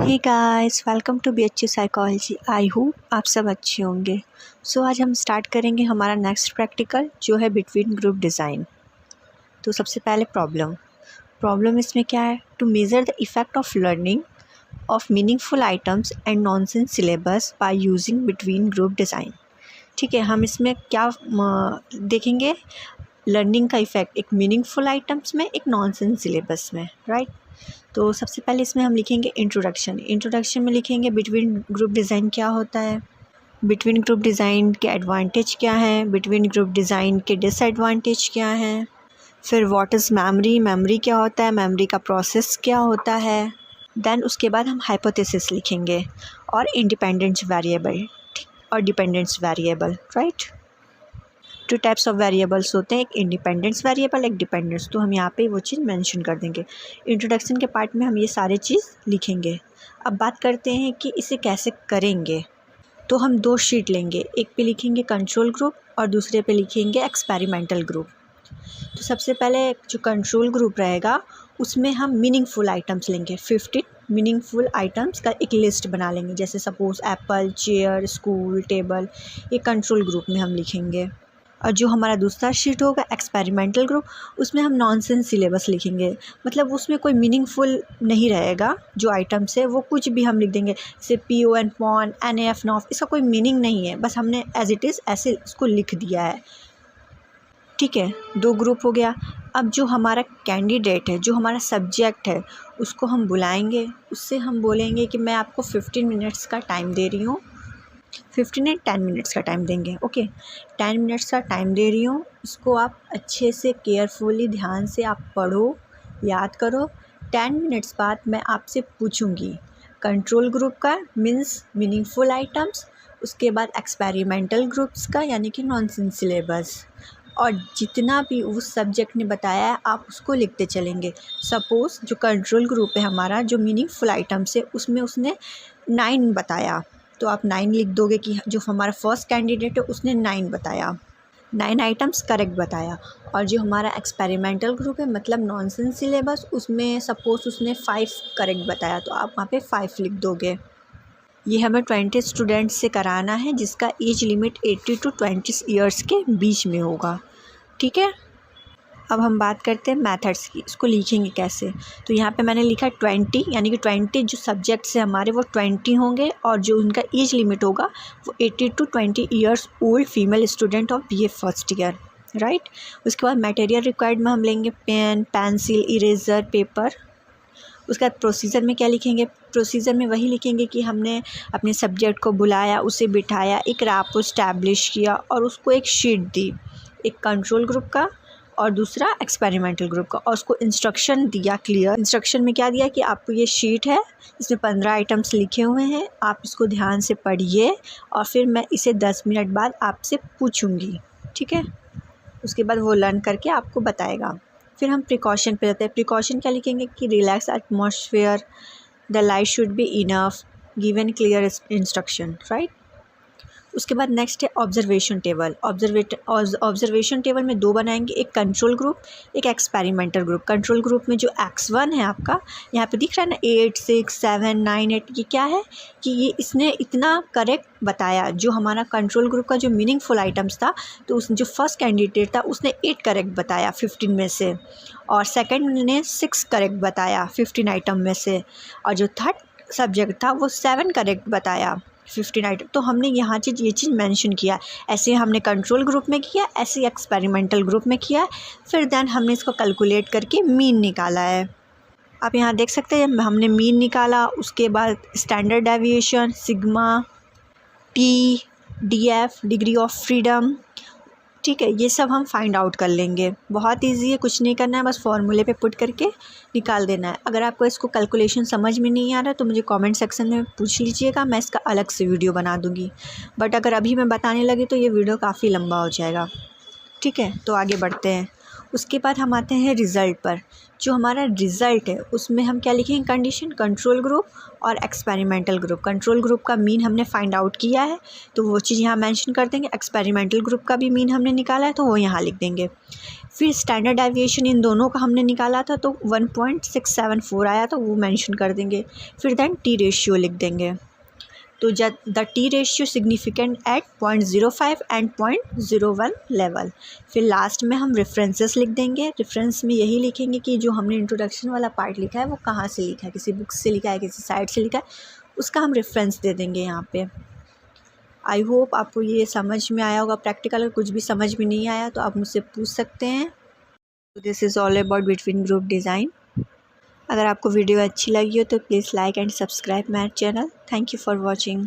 Hey guys, welcome to BHU psychology. I hope आप सब अच्छे होंगे। सो आज हम स्टार्ट करेंगे हमारा नेक्स्ट प्रैक्टिकल जो है बिटवीन ग्रुप डिज़ाइन। तो सबसे पहले प्रॉब्लम इसमें क्या है? To measure the effect of learning of meaningful items and nonsense syllables by using between group design. ठीक है, हम इसमें क्या देखेंगे? लर्निंग का इफ़ेक्ट एक मीनिंगफुल आइटम्स में, एक नॉनसेंस सिलेबस में, राइट। तो सबसे पहले इसमें हम लिखेंगे इंट्रोडक्शन में लिखेंगे बिटवीन ग्रुप डिज़ाइन क्या होता है, बिटवीन ग्रुप डिज़ाइन के एडवांटेज क्या है, बिटवीन ग्रुप डिज़ाइन के डिसएडवांटेज क्या हैं, फिर व्हाट इज़ मेमोरी क्या होता है, मेमोरी का प्रोसेस क्या होता है। देन उसके बाद हम हाइपोथेसिस लिखेंगे और इंडिपेंडेंस वेरिएबल और dependence variable, right. Two types of variables होते हैं, एक इंडिपेंडेंस वेरिएबल, एक डिपेंडेंस। तो हम यहाँ पे वो चीज़ मेंशन कर देंगे। इंट्रोडक्शन के पार्ट में हम ये सारे चीज़ लिखेंगे। अब बात करते हैं कि इसे कैसे करेंगे। तो हम दो शीट लेंगे, एक पे लिखेंगे कंट्रोल ग्रुप और दूसरे पे लिखेंगे एक्सपेरिमेंटल ग्रुप। तो सबसे पहले जो कंट्रोल ग्रुप रहेगा उसमें हम मीनिंगफुल आइटम्स लेंगे। 15 मीनिंगफुल आइटम्स का एक लिस्ट बना लेंगे, जैसे suppose Apple, chair, school, table. ये कंट्रोल ग्रुप में हम लिखेंगे। और जो हमारा दूसरा शीट होगा एक्सपेरिमेंटल ग्रुप, उसमें हम नॉनसेंस सिलेबस लिखेंगे। मतलब उसमें कोई मीनिंगफुल नहीं रहेगा, जो आइटम्स है वो कुछ भी हम लिख देंगे, जैसे PON, PON, NAF, NOF। इसका कोई मीनिंग नहीं है, बस हमने एज इट इज़ ऐसे उसको लिख दिया है। ठीक है, दो ग्रुप हो गया। अब जो हमारा कैंडिडेट है, जो हमारा सब्जेक्ट है, उसको हम बुलाएंगे। उससे हम बोलेंगे कि मैं आपको 15 मिनट्स का टाइम दे रही हूँ। 15 एंड 10 मिनट्स का टाइम देंगे। ओके, 10 मिनट्स का टाइम दे रही हूँ, इसको आप अच्छे से केयरफुली ध्यान से आप पढ़ो, याद करो। 10 मिनट्स बाद मैं आपसे पूछूंगी कंट्रोल ग्रुप का मीन्स मीनिंगफुल आइटम्स, उसके बाद एक्सपेरिमेंटल ग्रुप्स का यानी कि नॉनसेंस सिलेबस, और जितना भी उस सब्जेक्ट ने बताया है आप उसको लिखते चलेंगे। सपोज़ जो कंट्रोल ग्रुप है हमारा, जो मीनिंगफुल आइटम्स है, उसमें उसने 9 बताया, तो आप 9 लिख दोगे कि जो हमारा फर्स्ट कैंडिडेट है उसने 9 बताया, 9 आइटम्स करेक्ट बताया। और जो हमारा एक्सपेरिमेंटल ग्रुप है, मतलब नॉनसेंस सिलेबस, उसमें सपोज़ उसने 5 करेक्ट बताया, तो आप वहाँ पे 5 लिख दोगे। ये हमें 20 स्टूडेंट्स से कराना है, जिसका एज लिमिट 18 to 20 ईयर्स के बीच में होगा। ठीक है, अब हम बात करते हैं मेथड्स की, इसको लिखेंगे कैसे। तो यहाँ पे मैंने लिखा 20, यानी कि 20 जो सब्जेक्ट्स हैं हमारे वो 20 होंगे, और जो उनका एज लिमिट होगा वो 18 to 20 years old female student of BA first year, right. उसके बाद मटेरियल रिक्वायर्ड में हम लेंगे पेन, पेंसिल, इरेज़र, पेपर। उसके बाद प्रोसीजर में क्या लिखेंगे? प्रोसीजर में वही लिखेंगे कि हमने अपने सब्जेक्ट को बुलाया, उसे बिठाया, एक रैपो इस्टेब्लिश किया और उसको एक शीट दी, एक कंट्रोल ग्रुप का और दूसरा एक्सपेरिमेंटल ग्रुप का, और उसको इंस्ट्रक्शन दिया क्लियर। इंस्ट्रक्शन में क्या दिया कि आपको ये शीट है, इसमें 15 आइटम्स लिखे हुए हैं, आप इसको ध्यान से पढ़िए और फिर मैं इसे 10 मिनट बाद आपसे पूछूंगी। ठीक है, उसके बाद वो लर्न करके आपको बताएगा। फिर हम प्रिकॉशन पे जाते हैं। प्रिकॉशन क्या लिखेंगे कि relax atmosphere, the light should be enough, given clear instruction, right. उसके बाद नेक्स्ट है ऑब्जर्वेशन टेबल। ऑब्जर्वेशन टेबल में 2 बनाएंगे, एक कंट्रोल ग्रुप, एक एक्सपेरिमेंटल ग्रुप। कंट्रोल ग्रुप में जो X1 है आपका, यहाँ पे दिख रहा है ना 8, 6, 7, 9, 8, ये क्या है कि ये इसने इतना करेक्ट बताया। जो हमारा कंट्रोल ग्रुप का जो मीनिंगफुल आइटम्स था, तो उस जो फर्स्ट कैंडिडेट था उसने 8 करेक्ट बताया 15 में से, और सेकेंड ने 6 करेक्ट बताया 15 आइटम में से, और जो थर्ड सब्जेक्ट था वो 7 करेक्ट बताया 15 आइटम। तो हमने यहाँ ये चीज़ मेंशन किया। ऐसे हमने कंट्रोल ग्रुप में किया, ऐसे एक्सपेरिमेंटल ग्रुप में किया, फिर देन हमने इसको कैलकुलेट करके मीन निकाला है। आप यहाँ देख सकते हैं हमने मीन निकाला। उसके बाद standard deviation, sigma, T, DF, degree of freedom. ठीक है, ये सब हम फाइंड आउट कर लेंगे। बहुत इजी है, कुछ नहीं करना है, बस फॉर्मूले पे पुट करके निकाल देना है। अगर आपको इसको कैलकुलेशन समझ में नहीं आ रहा तो मुझे कमेंट सेक्शन में पूछ लीजिएगा, मैं इसका अलग से वीडियो बना दूँगी। बट अगर अभी मैं बताने लगी तो ये वीडियो काफ़ी लंबा हो जाएगा। ठीक है, तो आगे बढ़ते हैं। उसके बाद हम आते हैं रिज़ल्ट पर। जो हमारा रिज़ल्ट है उसमें हम क्या लिखेंगे? कंडीशन, कंट्रोल ग्रुप और एक्सपेरिमेंटल ग्रुप। कंट्रोल ग्रुप का मीन हमने फाइंड आउट किया है तो वो चीज़ यहाँ मेंशन कर देंगे। एक्सपेरिमेंटल ग्रुप का भी मीन हमने निकाला है तो वो यहाँ लिख देंगे। फिर स्टैंडर्ड डेविएशन इन दोनों का हमने निकाला था तो 1.674 आया, तो वो मेंशन कर देंगे। फिर देन टी रेशियो लिख देंगे। तो the T ratio significant at 0.05 and 0.01 level. फिर लास्ट में हम रेफरेंसेस लिख देंगे। रेफरेंस में यही लिखेंगे कि जो हमने इंट्रोडक्शन वाला पार्ट लिखा है वो कहाँ से लिखा है, किसी बुक से लिखा है, किसी साइट से लिखा है, उसका हम रेफरेंस दे देंगे यहाँ पे। आई होप आपको ये समझ में आया होगा प्रैक्टिकल। अगर कुछ भी समझ में नहीं आया तो आप मुझसे पूछ सकते हैं। This is all about between group design. अगर आपको वीडियो अच्छी लगी हो तो please like and subscribe my channel. Thank you for watching.